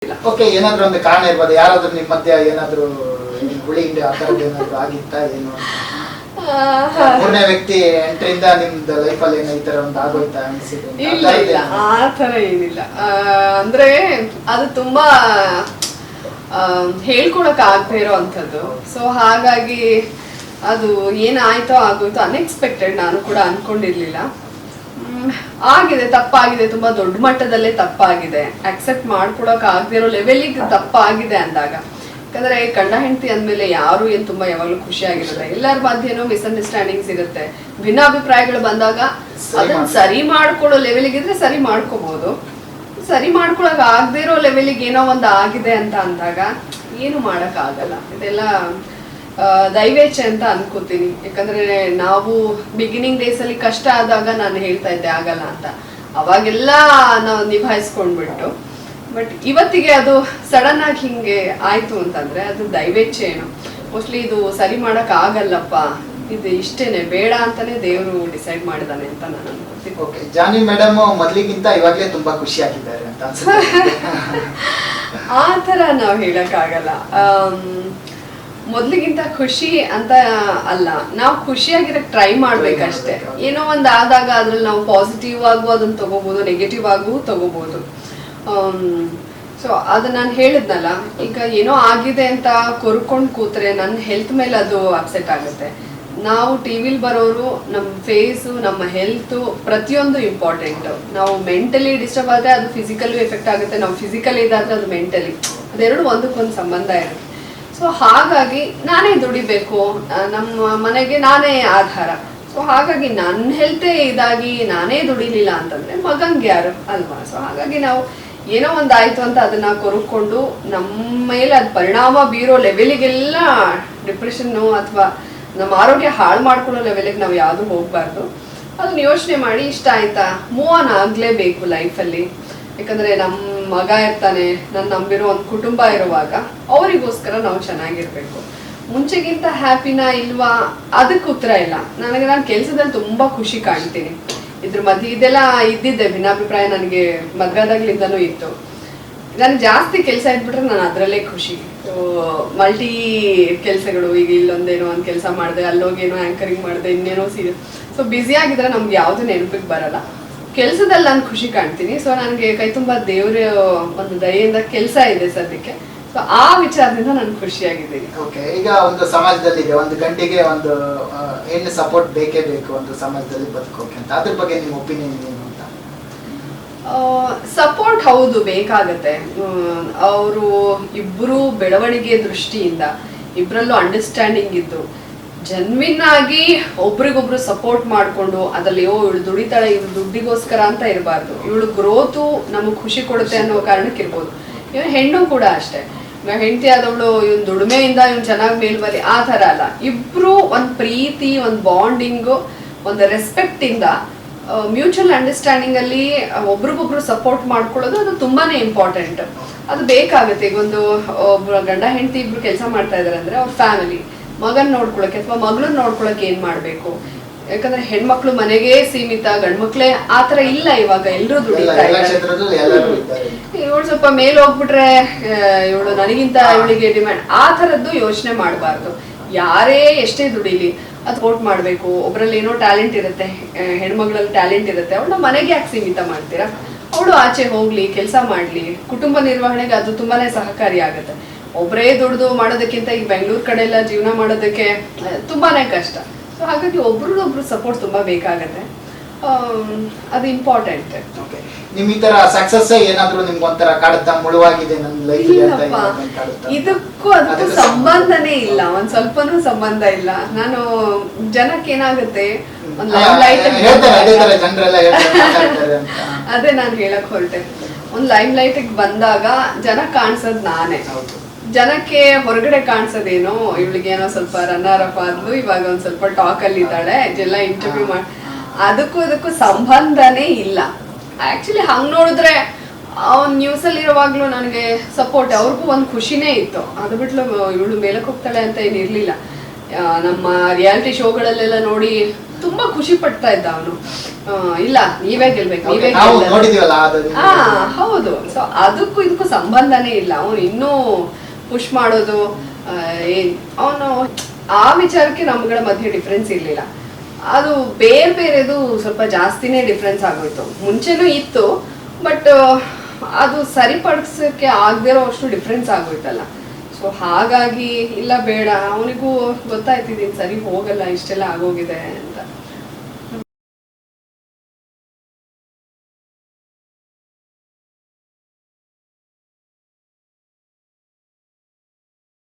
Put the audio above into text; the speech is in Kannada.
ಓಕೆ, ಏನಾದ್ರು ಒಂದು ಕಾರಣ ಇರ್ಬೋದು, ಯಾರಾದ್ರೂ ನಿಮ್ಮ ಮಧ್ಯ ಏನಾದ್ರು ಹುಳಿ ಹಿಂಡಿ ಆ ಥರದ್ದು ಏನಾದ್ರು ಆಗಿತ್ತಾ ಏನು? ಮೂರನೇ ವ್ಯಕ್ತಿ ಎಂಟ್ರಿಂದ ನಿಮ್ದು ಲೈಫಲ್ಲಿ ಏನೋ ಈ ತರ ಒಂದು ಆಗೋಯ್ತಾ ಅನ್ಸಿದೆ? ಇಲ್ಲ, ಆ ತರ ಏನಿಲ್ಲ. ಅಂದ್ರೆ ಅದು ತುಂಬಾ ಹೇಳ್ಕೊಳಕ್ ಆಗದೆ ಇರೋ ಅಂಥದ್ದು. ಸೊ ಹಾಗಾಗಿ ಅದು ಏನಾಯ್ತೋ ಆಗೋಯ್ತು, ಅನ್ಎಕ್ಸ್ಪೆಕ್ಟೆಡ್. ನಾನು ಕೂಡ ಅನ್ಕೊಂಡಿರ್ಲಿಲ್ಲ. ಆಗಿದೆ, ತಪ್ಪಾಗಿದೆ, ತುಂಬಾ ದೊಡ್ಡ ಮಟ್ಟದಲ್ಲೇ ತಪ್ಪಾಗಿದೆ. ಅಕ್ಸೆಪ್ಟ್ ಮಾಡ್ಕೊಳಕ್ ಆಗದೆ ಇರೋ ಲೆವೆಲಿಗೆ ತಪ್ಪಾಗಿದೆ ಅಂದಾಗ, ಯಾಕಂದ್ರೆ ಗಂಡ ಹೆಂಡತಿ ಅಂದ್ಮೇಲೆ ಯಾರು ಏನ್ ತುಂಬಾ ಯಾವಾಗ್ಲೂ ಖುಷಿ ಆಗಿರುತ್ತೆ. ಎಲ್ಲರ ಮಧ್ಯೆನೂ ಮಿಸ್ಅಂಡರ್ಸ್ಟ್ಯಾಂಡಿಂಗ್ಸ್ ಇರುತ್ತೆ. ಭಿನ್ನಾಭಿಪ್ರಾಯಗಳು ಬಂದಾಗ ಅದನ್ನ ಸರಿ ಮಾಡ್ಕೊಳ್ಳೋ ಲೆವೆಲಿಗಿದ್ರೆ ಸರಿ ಮಾಡ್ಕೋಬಹುದು. ಸರಿ ಮಾಡ್ಕೊಳಕ್ ಆಗದೆ ಇರೋ ಲೆವೆಲಿಗೆ ಏನೋ ಒಂದು ಆಗಿದೆ ಅಂತ ಅಂದಾಗ ಏನು ಮಾಡಕ್ ಆಗಲ್ಲ. ಇದೆಲ್ಲ ದೈವೇಚ್ಛೆ ಅಂತ ಅನ್ಕೋತೀನಿ. ಯಾಕಂದ್ರೆ ನಾವು ಬಿಗಿನಿಂಗ್ ಡೇಸ್ ಅಲ್ಲಿ ಕಷ್ಟ ಆದಾಗ ನಾನು ಹೇಳ್ತಾ ಇದ್ದೆ ಆಗಲ್ಲ ಅಂತ, ಅವಾಗೆಲ್ಲ ನಾವು ನಿಭಾಯಿಸ್ಕೊಂಡ್ಬಿಟ್ಟು. ಬಟ್ ಇವತ್ತಿಗೆ ಅದು ಸಡನ್ ಆಗಿ ಹಿಂಗೆ ಆಯ್ತು ಅಂತಂದ್ರೆ ಅದು ದೈವೇಚ್ಛೆ ಏನು. ಮೋಸ್ಟ್ಲಿ ಇದು ಸರಿ ಮಾಡಕ್ ಆಗಲ್ಲಪ್ಪ, ಇದು ಇಷ್ಟೇನೆ, ಬೇಡ ಅಂತಾನೆ ದೇವರು ಡಿಸೈಡ್ ಮಾಡಿದಾನೆ ಅಂತ ನಾನು ಅನ್ಕೋತೀನಿ. ಓಕೆ, ಜಾನಿ ಮೇಡಮ್ ಮೊದ್ಲಿಗಿಂತ ಇವಾಗಲೇ ತುಂಬಾ ಖುಷಿ ಆಗಿದ್ದಾರೆ ಅಂತ ಅನ್ಸುತ್ತೆ. ಆ ತರ ನಾವ್ ಹೇಳಕ್ ಆಗಲ್ಲ. ಮೊದ್ಲಿಗಿಂತ ಖುಷಿ ಅಂತ ಅಲ್ಲ, ನಾವು ಖುಷಿಯಾಗಿರಕ್ ಟ್ರೈ ಮಾಡ್ಬೇಕಷ್ಟೇ. ಏನೋ ಒಂದ್ ಆದಾಗ ಅದ್ರಲ್ಲಿ ನಾವು ಪಾಸಿಟಿವ್ ಆಗು ಅದನ್ನ ತಗೋಬಹುದು, ನೆಗೆಟಿವ್ ಆಗು ತಗೋಬಹುದು. ಸೊ ಅದು ನಾನು ಹೇಳಿದ್ನಲ್ಲ, ಈಗ ಏನೋ ಆಗಿದೆ ಅಂತ ಕೊರ್ಕೊಂಡ್ ಕೂತ್ರೆ ನನ್ನ ಹೆಲ್ತ್ ಮೇಲೆ ಅದು ಅಪ್ಸೆಟ್ ಆಗುತ್ತೆ. ನಾವು ಟಿವಿಲ್ ಬರೋರು, ನಮ್ಮ ಫೇಸು, ನಮ್ಮ ಹೆಲ್ತ್ ಪ್ರತಿಯೊಂದು ಇಂಪಾರ್ಟೆಂಟ್. ನಾವು ಮೆಂಟಲಿ ಡಿಸ್ಟರ್ಬ್ ಆದ್ರೆ ಅದು ಫಿಸಿಕಲ್ ಎಫೆಕ್ಟ್ ಆಗುತ್ತೆ, ನಾವು ಫಿಸಿಕಲಿ ಇದಾದ್ರೆ ಅದು ಮೆಂಟಲಿ, ಅದೆರಡು ಒಂದಕ್ಕೊಂದು ಸಂಬಂಧ ಇರುತ್ತೆ. ಸೊ ಹಾಗಾಗಿ ನಾನೇ ದುಡಿಬೇಕು, ನಮ್ಮ ಮನೆಗೆ ನಾನೇ ಆಧಾರ. ಸೊ ಹಾಗಾಗಿ ನನ್ನ ಹೆಲ್ತೇ ಇದಾಗಿ ನಾನೇ ದುಡಿಲಿಲ್ಲ ಅಂತಂದ್ರೆ ಮಗಂಗೆ ಯಾರು ಅಲ್ವಾ? ಸೊ ಹಾಗಾಗಿ ನಾವು ಏನೋ ಒಂದಾಯ್ತು ಅಂತ ಅದನ್ನ ಕೊರಕೊಂಡು ನಮ್ಮ ಮೇಲೆ ಅದು ಪರಿಣಾಮ ಬೀರೋ ಲೆವೆಲಿಗೆಲ್ಲ ಡಿಪ್ರೆಷನ್ನು ಅಥವಾ ನಮ್ಮ ಆರೋಗ್ಯ ಹಾಳು ಮಾಡ್ಕೊಳ್ಳೋ ಲೆವೆಲಿಗೆ ನಾವು ಯಾವುದು ಹೋಗ್ಬಾರ್ದು. ಅದನ್ನ ಯೋಚನೆ ಮಾಡಿ ಇಷ್ಟ ಆಯ್ತಾ ಮೂವ್ ಆನ್ ಆಗ್ಲೇಬೇಕು ಲೈಫಲ್ಲಿ. ಯಾಕಂದ್ರೆ ನಮ್ಮ ಮಗ ಇರ್ತಾನೆ, ನನ್ನ ನಂಬಿರೋ ಒಂದು ಕುಟುಂಬ ಇರುವಾಗ ಅವರಿಗೋಸ್ಕರ ನಾವು ಚೆನ್ನಾಗಿರ್ಬೇಕು. ಮುಂಚೆಗಿಂತ ಹ್ಯಾಪಿನಾ ಇಲ್ವಾ ಅದಕ್ಕೆ ಉತ್ತರ ಇಲ್ಲ. ನಾನು ಕೆಲಸದಲ್ಲಿ ತುಂಬಾ ಖುಷಿ ಕಾಣ್ತೀನಿ. ಇದ್ರ ಮಧ್ಯೆ ಇದೆಲ್ಲ ಇದ್ದಿದ್ದೆ, ಭಿನ್ನಾಭಿಪ್ರಾಯ ನನಗೆ ಮದ್ವೆದಾಗ್ಲಿಂದನೂ ಇತ್ತು. ನನ್ಗೆ ಜಾಸ್ತಿ ಕೆಲಸ ಇದ್ಬಿಟ್ರೆ ನಾನು ಅದರಲ್ಲೇ ಖುಷಿ. ಮಲ್ಟಿ ಕೆಲಸಗಳು, ಈಗ ಇಲ್ಲೊಂದೇನೋ ಒಂದು ಕೆಲಸ ಮಾಡಿದೆ, ಅಲ್ಲೋಗೇನೋ ಆಂಕರಿಂಗ್ ಮಾಡಿದೆ, ಇನ್ನೇನೋ ಸೊ ಬ್ಯುಸಿ ಆಗಿದ್ರೆ ನಮ್ಗೆ ಯಾವ್ದು ನೆನಪಿಗೆ ಬರಲ್ಲ. ಕೆಲಸದಲ್ಲಿ ನಾನು ಖುಷಿ ಕಾಣ್ತೀನಿ. ಸೊ ನನಗೆ ಕೈ ತುಂಬ ದೇವ್ರ ಒಂದು ದಯೆಯಿಂದ ಕೆಲಸ ಇದೆ ಸದ್ಯಕ್ಕೆ. ಸೊ ಆ ವಿಚಾರದಿಂದ ನಾನು ಖುಷಿಯಾಗಿದ್ದೀನಿ. ಓಕೆ, ಈಗ ಒಂದು ಸಮಾಜದಲ್ಲಿ ಇದೆ, ಒಂದು ಗಂಟೆಗೆ ಒಂದು ಹೆಣ್ಣು ಸಪೋರ್ಟ್ ಬೇಕೇ ಬೇಕು ಒಂದು ಸಮಾಜದಲ್ಲಿ ಬದುಕೋಕೆ ಅಂತ, ಅದ್ರ ಬಗ್ಗೆ ನಿಮ್ಮ ಒಪಿನಿಯನ್ ಏನು ಅಂತ? ಸಪೋರ್ಟ್ ಹೌದು ಬೇಕಾಗತ್ತೆ. ಅವರು ಇಬ್ರು ಬೆಳವಣಿಗೆ ದೃಷ್ಟಿಯಿಂದ ಇಬ್ರಲ್ಲೂ ಅಂಡರ್ಸ್ಟ್ಯಾಂಡಿಂಗ್ ಇದ್ದು ಜನ್ವಿನ್ ಆಗಿ ಒಬ್ರಿಗೊಬ್ರು ಸಪೋರ್ಟ್ ಮಾಡ್ಕೊಂಡು ಅದರಲ್ಲಿ ಇವಳು ದುಡಿತಾಳೆ, ಇವಳು ದುಡ್ಡಿಗೋಸ್ಕರ ಅಂತ ಇರಬಾರ್ದು, ಇವಳು ಗ್ರೋತು ನಮಗ್ ಖುಷಿ ಕೊಡುತ್ತೆ ಅನ್ನೋ ಕಾರಣಕ್ಕೆ ಇರ್ಬೋದು. ಇವನ್ ಹೆಣ್ಣು ಕೂಡ ಅಷ್ಟೇ, ಹೆಂಡತಿ ಆದವಳು ಇವನ್ ದುಡಿಮೆಯಿಂದ ಇವನ್ ಚೆನ್ನಾಗಿ ಮೇಲ್ಬಲಿ ಆ ತರ ಅಲ್ಲ. ಇಬ್ರು ಒಂದ್ ಪ್ರೀತಿ, ಒಂದ್ ಬಾಂಡಿಂಗು, ಒಂದು ರೆಸ್ಪೆಕ್ಟ್ ಇಂದ ಮ್ಯೂಚುವಲ್ ಅಂಡರ್ಸ್ಟ್ಯಾಂಡಿಂಗ್ ಅಲ್ಲಿ ಒಬ್ರಿಗೊಬ್ರು ಸಪೋರ್ಟ್ ಮಾಡ್ಕೊಳ್ಳೋದು ಅದು ತುಂಬಾನೇ ಇಂಪಾರ್ಟೆಂಟ್. ಅದು ಬೇಕಾಗುತ್ತೆ. ಈಗ ಒಂದು ಒಬ್ರು ಗಂಡ ಹೆಂಡತಿ ಇಬ್ರು ಕೆಲಸ ಮಾಡ್ತಾ ಇದಾರೆ ಅಂದ್ರೆ ಅವ್ರ ಫ್ಯಾಮಿಲಿ, ಮಗನ್ ನೋಡ್ಕೊಳಕ್ಕೆ ಅಥವಾ ಮಗಳನ್ನ ನೋಡ್ಕೊಳಕ್ಕೆ ಏನ್ ಮಾಡ್ಬೇಕು. ಯಾಕಂದ್ರೆ ಹೆಣ್ಮಕ್ಳು ಮನೆಗೆ ಸೀಮಿತ, ಗಂಡ್ಮಕ್ಳೇ ಆತರ ಇಲ್ಲ. ಇವಾಗ ಎಲ್ರು ದುಡಿತಾ ಇದ್ದಾರೆ. ಇವಳು ಸ್ವಲ್ಪ ಮೇಲ್ ಹೋಗ್ಬಿಟ್ರೆ ಇವಳು ನನಗಿಂತ ಇವಳಿಗೆ ಡಿಮ್ಯಾಂಡ್, ಆ ತರದ್ದು ಯೋಚನೆ ಮಾಡಬಾರ್ದು. ಯಾರೇ ಎಷ್ಟೇ ದುಡಿಲಿ ಅದು ಸಪೋರ್ಟ್ ಮಾಡ್ಬೇಕು. ಒಬ್ರಲ್ಲಿ ಏನೋ ಟ್ಯಾಲೆಂಟ್ ಇರುತ್ತೆ, ಹೆಣ್ಮಗಳಲ್ಲಿ ಟ್ಯಾಲೆಂಟ್ ಇರುತ್ತೆ, ಅವಳನ್ನ ಮನೆಗೆ ಯಾಕೆ ಸೀಮಿತ ಮಾಡ್ತೀರಾ? ಅವಳು ಆಚೆ ಹೋಗ್ಲಿ, ಕೆಲಸ ಮಾಡ್ಲಿ, ಕುಟುಂಬ ನಿರ್ವಹಣೆಗೆ ಅದು ತುಂಬಾನೇ ಸಹಕಾರಿ ಆಗುತ್ತೆ. ಒಬ್ಬರೇ ದುಡ್ದು ಮಾಡೋದಕ್ಕಿಂತ ಈಗ ಬೆಂಗಳೂರು ಕಡೆ ಎಲ್ಲ ಜೀವನ ಮಾಡೋದಕ್ಕೆ ತುಂಬಾನೇ ಕಷ್ಟ. ಸೊ ಹಾಗಾಗಿ ಒಬ್ರನ್ನೊಬ್ರು ಸಪೋರ್ಟ್ ತುಂಬಾ ಬೇಕಾಗತ್ತೆ, ಅದು ಇಂಪಾರ್ಟೆಂಟ್. ನಿಮ್ ಈ ತರ ಸಕ್ಸಸ್ ಏನಾದ್ರು ನಿಮ್ಗೆ ಒಂಥರ ಕಾಡುತ್ತಾ, ಮುಳುವಾಗಿದೆ ನನ್ನ ಲೈಫ್? ಇದಕ್ಕೂ ಅದಕ್ಕೂ ಸಂಬಂಧನೇ ಇಲ್ಲ, ಒಂದ್ ಸ್ವಲ್ಪನೂ ಸಂಬಂಧ ಇಲ್ಲ. ನಾನು ಜನಕ್ಕೆ ಏನಾಗುತ್ತೆ ಒಂದ್ ಲೈಮ್ ಲೈಟ್, ಅದೇ ನಾನು ಹೇಳಕ್ ಹೊರಟೆ, ಒಂದ್ ಲೈಮ್ ಲೈಟ್ ಬಂದಾಗ ಜನ ಕಾಣಿಸೋದ್ ನಾನೇ. ಜನಕ್ಕೆ ಹೊರಗಡೆ ಕಾಣಿಸೋದೇನೋ ಇವಳಿಗೇನೋ ಸ್ವಲ್ಪ ರನ್ನರ್ ಅಪ್ ಆದ್ಲು, ಇವಾಗ ಒಂದ್ ಸ್ವಲ್ಪ ಟಾಕ್ ಅಲ್ಲಿ ಇದ್ದಾಳೆ, ಎಲ್ಲ ಇಂಟರ್ವ್ಯೂ ಮಾಡಿ, ಅದಕ್ಕೂ ಸಂಬಂಧನೇ ಇಲ್ಲ. ಆಕ್ಚುಲಿ ಹಂಗ್ ನೋಡಿದ್ರೆ ಅವ್ನ್ ನ್ಯೂಸ್ ಅಲ್ಲಿ ಇರುವಾಗ್ಲೂ ನನಗೆ ಸಪೋರ್ಟ್, ಅವ್ರಿಗೂ ಒಂದ್ ಖುಷಿನೇ ಇತ್ತು. ಅದು ಬಿಟ್ಲು ಇವಳು ಮೇಲಕ್ಕೆ ಹೋಗ್ತಾಳೆ ಅಂತ ಏನಿರ್ಲಿಲ್ಲ. ನಮ್ಮ ರಿಯಾಲಿಟಿ ಶೋಗಳಲ್ಲೆಲ್ಲ ನೋಡಿ ತುಂಬಾ ಖುಷಿ ಪಡ್ತಾ ಇದ್ದ ಅವನು. ಇಲ್ಲ ನೀವೇ ಗೆಲ್ಬೇಕು, ನೀವೇ ಹಾ ಹೌದು. ಸೊ ಅದಕ್ಕೂ ಇದಕ್ಕೂ ಸಂಬಂಧನೇ ಇಲ್ಲ. ಅವನು ಇನ್ನೂ ಪುಷ್ ಮಾಡೋದು ಅವನು ಆ ವಿಚಾರಕ್ಕೆ ನಮ್ಗಳ ಮಧ್ಯೆ ಡಿಫ್ರೆನ್ಸ್ ಇರ್ಲಿಲ್ಲ. ಅದು ಬೇರೆದು ಸ್ವಲ್ಪ ಜಾಸ್ತಿನೇ ಡಿಫ್ರೆನ್ಸ್ ಆಗೋಯ್ತು. ಮುಂಚೆನೂ ಇತ್ತು, ಬಟ್ ಅದು ಸರಿಪಡಿಸಕ್ಕೆ ಆಗದಿರೋ ಅಷ್ಟು ಡಿಫ್ರೆನ್ಸ್ ಆಗೋಯ್ತಲ್ಲ. ಸೊ ಹಾಗಾಗಿ ಇಲ್ಲ ಬೇಡ, ಅವನಿಗೂ ಗೊತ್ತಾಯ್ತಿದ್ದೀನಿ ಸರಿ ಹೋಗಲ್ಲ, ಇಷ್ಟೆಲ್ಲ ಆಗೋಗಿದೆ ಅಂತ.